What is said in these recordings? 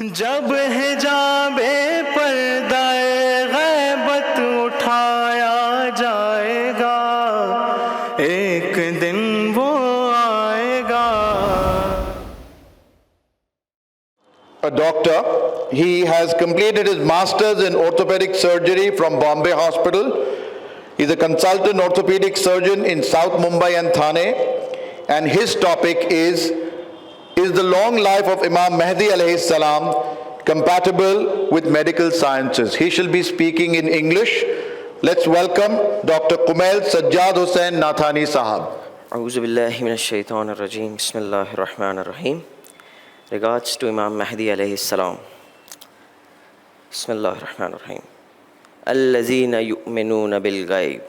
जब हिजाबे पर्दाए गैबत उठाया जाएगा, एक दिन वो आएगा. A doctor. He has completed his master's in orthopedic surgery from Bombay Hospital. He's a consultant orthopedic surgeon in South Mumbai and Thane. And his topic is the long life of Imam Mahdi alayhi salam compatible with medical sciences? He shall be speaking in English. Let's welcome Dr. Kumayl Sajjadhussein Nathani Sahab. A'udhu billahi minash shaitanir rajeem. Bismillahir rahmanir rahim. Regards to Imam Mahdi alayhi salam. Bismillahir rahmanir rahim. Allazina yu'minuna bil ghaib.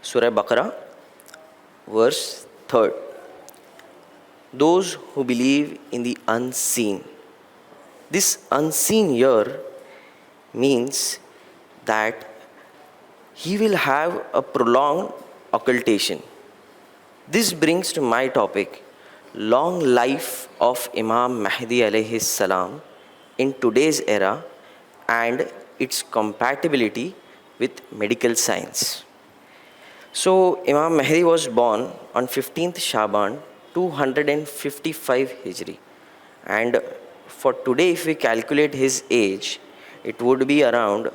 Surah Baqarah, verse 3. Those who believe in the unseen. This unseen here means that he will have a prolonged occultation. This brings to my topic, long life of Imam Mahdi alayhi salam in today's era and its compatibility with medical science. So Imam Mahdi was born on 15th Shaban 255 Hijri, and for today if we calculate his age, it would be around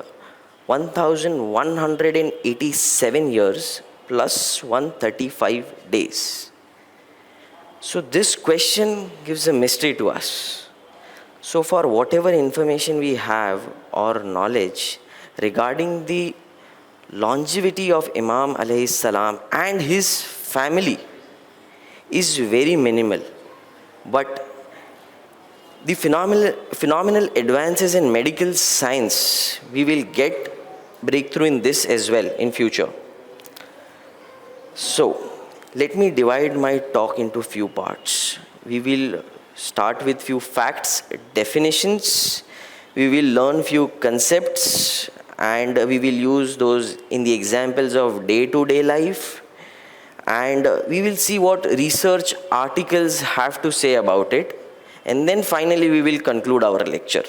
1187 years plus 135 days. So this question gives a mystery to us. So for whatever information we have or knowledge regarding the longevity of Imam alayhi salam and his family is very minimal, but the phenomenal advances in medical science, we will get breakthrough in this as well in future. So let me divide my talk into few parts. We will start with few facts, definitions, we will learn few concepts, and we will use those in the examples of day-to-day life, and we will see what research articles have to say about it, and then finally we will conclude our lecture.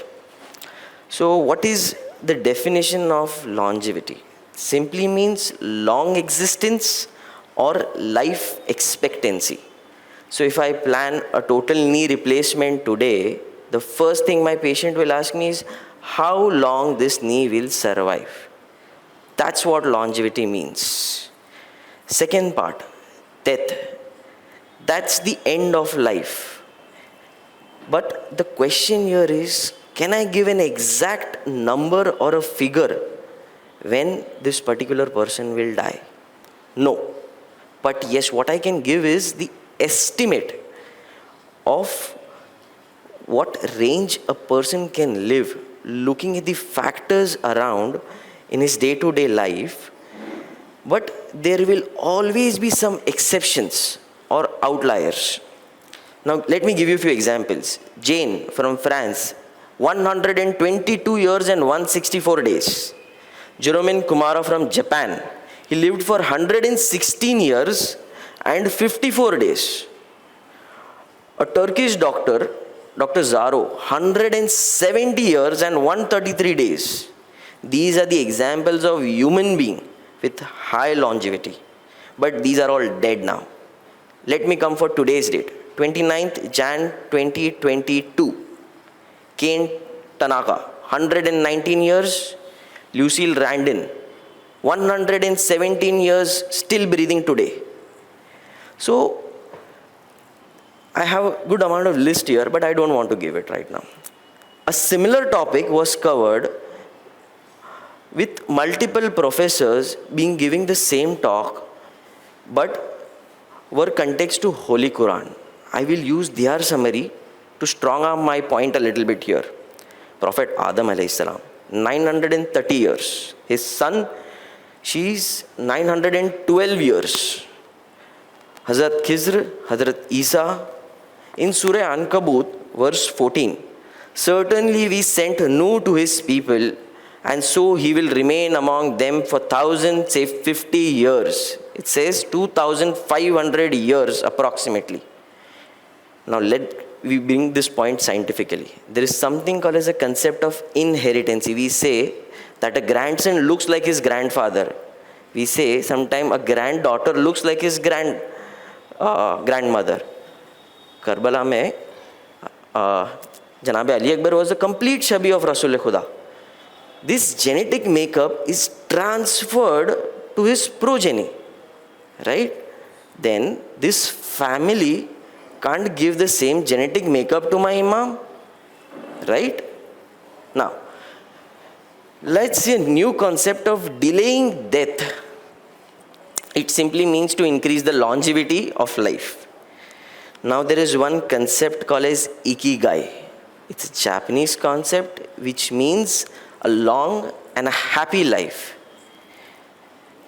So what is the definition of longevity? Simply means long existence or life expectancy. So if I plan a total knee replacement today, the first thing my patient will ask me is how long this knee will survive. That's what longevity means. Second part, death. That's the end of life. But the question here is, can I give an exact number or a figure when this particular person will die? No. But yes, what I can give is the estimate of what range a person can live, looking at the factors around in his day-to-day life. But there will always be some exceptions or outliers. Now let me give you a few examples. Jane from France, 122 years and 164 days. Jerome Kumara from Japan, he lived for 116 years and 54 days. A Turkish doctor, Dr. Zaro, 170 years and 133 days. These are the examples of human being with high longevity. But these are all dead now. Let me come for today's date, 29th Jan 2022. Kane Tanaka, 119 years. Lucille Randin, 117 years, still breathing today. So I have a good amount of list here, but I don't want to give it right now. A similar topic was covered with multiple professors being giving the same talk, but were context to Holy Quran. I will use their summary to strong arm my point a little bit here. Prophet Adam alayhi salam, 930 years. His son, she's 912 years. Hazrat Khizr, Hazrat Isa. In Surah Ankabut, verse 14, certainly we sent Nuh to his people, and so he will remain among them for 1,000, say 50 years. It says 2,500 years approximately. Now let we bring this point scientifically. There is something called as a concept of inheritance. We say that a grandson looks like his grandfather. We say sometimes a granddaughter looks like his grandmother. Karbala mein, Janab Ali Akbar was a complete shabi of Rasul Khuda. This genetic makeup is transferred to his progeny, right? Then this family can't give the same genetic makeup to my Imam, right? Now, let's see a new concept of delaying death. It simply means to increase the longevity of life. Now there is one concept called as ikigai. It's a Japanese concept which means a long and a happy life.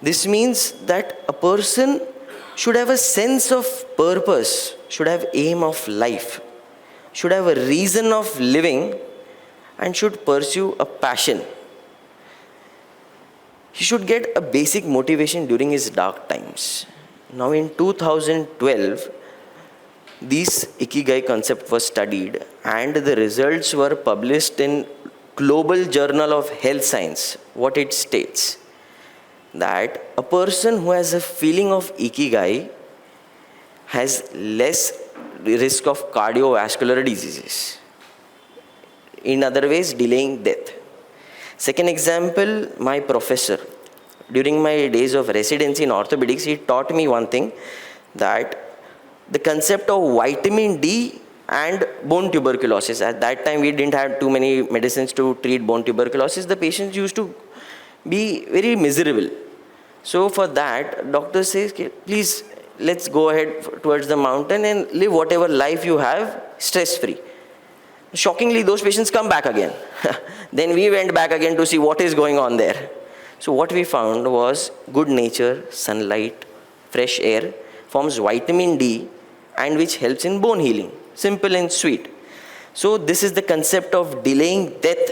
This means that a person should have a sense of purpose, should have aim of life, should have a reason of living, and should pursue a passion. He should get a basic motivation during his dark times. Now in 2012, this Ikigai concept was studied and the results were published in Global Journal of Health Science. What it states, that a person who has a feeling of Ikigai has less risk of cardiovascular diseases. In other ways, delaying death. Second example, my professor. During my days of residency in orthopedics, he taught me one thing, that the concept of vitamin D and bone tuberculosis. At that time, we didn't have too many medicines to treat bone tuberculosis. The patients used to be very miserable. So for that, doctor says, please, let's go ahead towards the mountain and live whatever life you have stress-free. Shockingly, those patients come back again. Then we went back again to see what is going on there. So what we found was good nature, sunlight, fresh air forms vitamin D and which helps in bone healing. Simple and sweet. So this is the concept of delaying death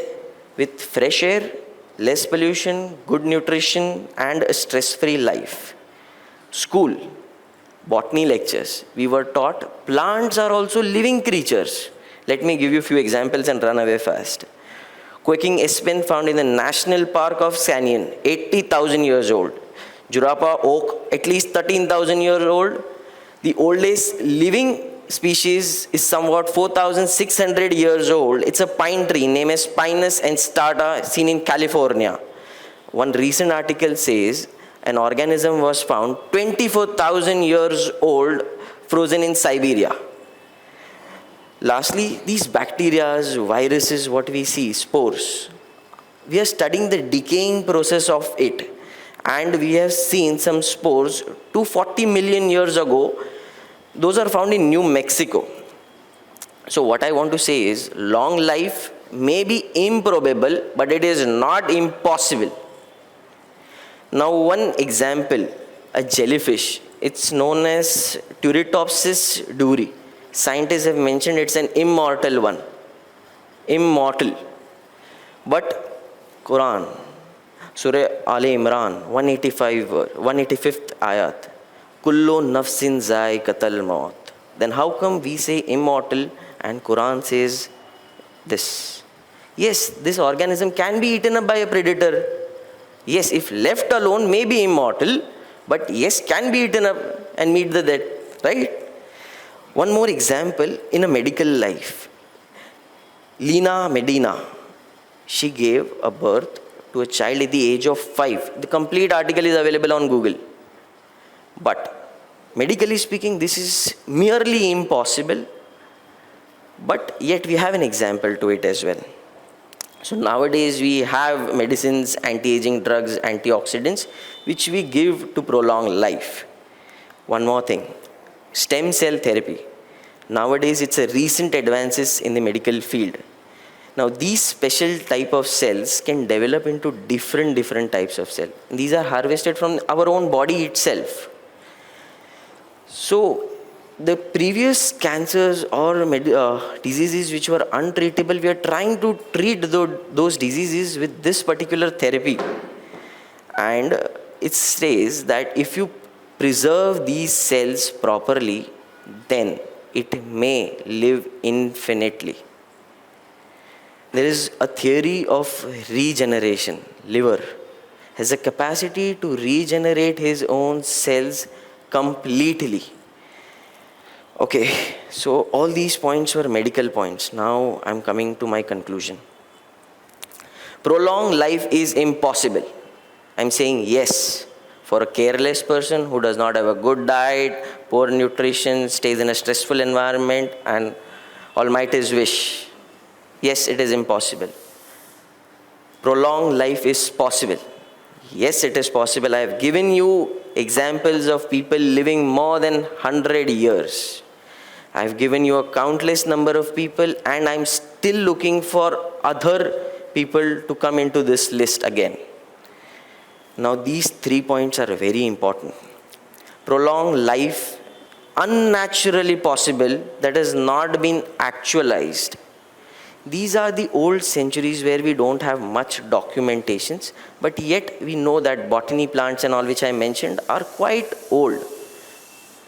with fresh air, less pollution, good nutrition and a stress-free life. School, botany lectures, we were taught plants are also living creatures. Let me give you a few examples and run away fast. Quaking aspen found in the National Park of Canyon, 80,000 years old. Jurapa oak, at least 13,000 years old. The oldest living species is somewhat 4,600 years old. It's a pine tree named as Pinus enstata, seen in California. One recent article says an organism was found 24,000 years old, frozen in Siberia. Lastly, these bacteria, viruses, what we see, spores. We are studying the decaying process of it. And we have seen some spores 240 million years ago. Those are found in New Mexico. So what I want to say is, long life may be improbable, but it is not impossible. Now one example, a jellyfish. It's known as Turritopsis duri. Scientists have mentioned it's an immortal one. Immortal. But Quran, Surah Al Imran, 185th ayat. Kullu nafsin za'iqatul maut. Then how come we say immortal and Quran says this? Yes, this organism can be eaten up by a predator. Yes, if left alone may be immortal, but yes, can be eaten up and meet the death, right? One more example in a medical life. Lina Medina, she gave a birth to a child at the age of 5. The complete article is available on Google. But medically speaking, this is merely impossible. But yet we have an example to it as well. So nowadays we have medicines, anti-aging drugs, antioxidants, which we give to prolong life. One more thing. Stem cell therapy. Nowadays, it's a recent advances in the medical field. Now, these special type of cells can develop into different types of cells. These are harvested from our own body itself. So, the previous cancers or diseases which were untreatable, we are trying to treat those diseases with this particular therapy. And it says that if you preserve these cells properly, then it may live infinitely. There is a theory of regeneration. Liver has a capacity to regenerate his own cells completely. Okay, so all these points were medical points. Now I'm coming to my conclusion. Prolonged life is impossible. I'm saying yes. For a careless person who does not have a good diet, poor nutrition, stays in a stressful environment, and Almighty's wish. Yes, it is impossible. Prolonged life is possible. Yes, it is possible. I have given you examples of people living more than 100 years. I have given you a countless number of people, and I'm still looking for other people to come into this list again. Now, these 3 points are very important. Prolonged life, unnaturally possible, that has not been actualized. These are the old centuries where we don't have much documentations, but yet we know that botany plants and all which I mentioned are quite old.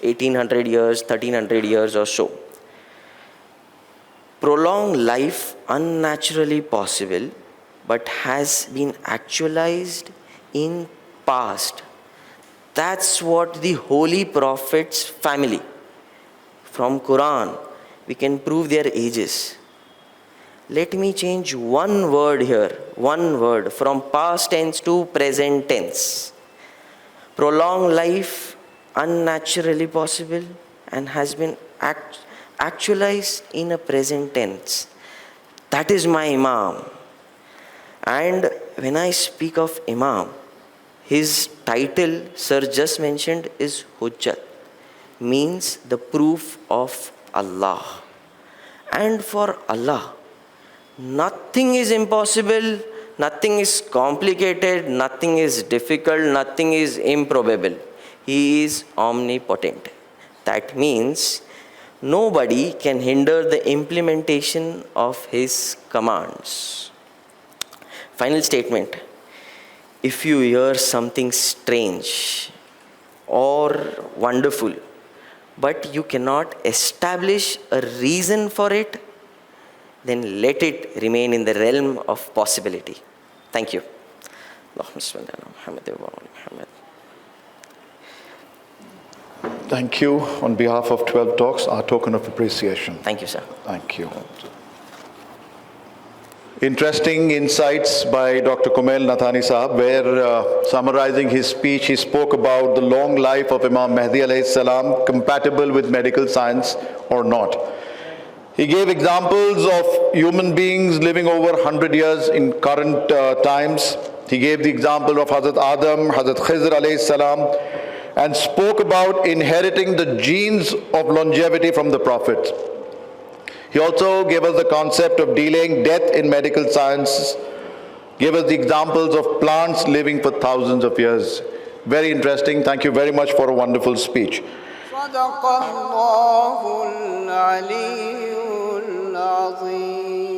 1800 years, 1300 years or so. Prolonged life, unnaturally possible, but has been actualized in past. That's what the Holy Prophet's family, from Quran, we can prove their ages. Let me change one word here, one word, from past tense to present tense. Prolonged life, unnaturally possible, and has been actualized in a present tense. That is my Imam. And when I speak of Imam, his title, sir just mentioned, is Hujjat, means the proof of Allah. And for Allah, nothing is impossible, nothing is complicated, nothing is difficult, nothing is improbable. He is omnipotent. That means nobody can hinder the implementation of his commands. Final statement. If you hear something strange or wonderful, but you cannot establish a reason for it, then let it remain in the realm of possibility. Thank you. Thank you. On behalf of 12 Talks, our token of appreciation. Thank you, sir. Thank you. Interesting insights by Dr. Kumayl Nathani Sahab, where summarizing his speech, he spoke about the long life of Imam Mahdi alayhi salam, compatible with medical science or not. He gave examples of human beings living over 100 years in current times. He gave the example of Hazrat Adam, Hazrat Khizr alayhi salam, and spoke about inheriting the genes of longevity from the prophets. He also gave us the concept of delaying death in medical science, gave us the examples of plants living for thousands of years. Very interesting. Thank you very much for a wonderful speech. صدق الله العلي العظيم.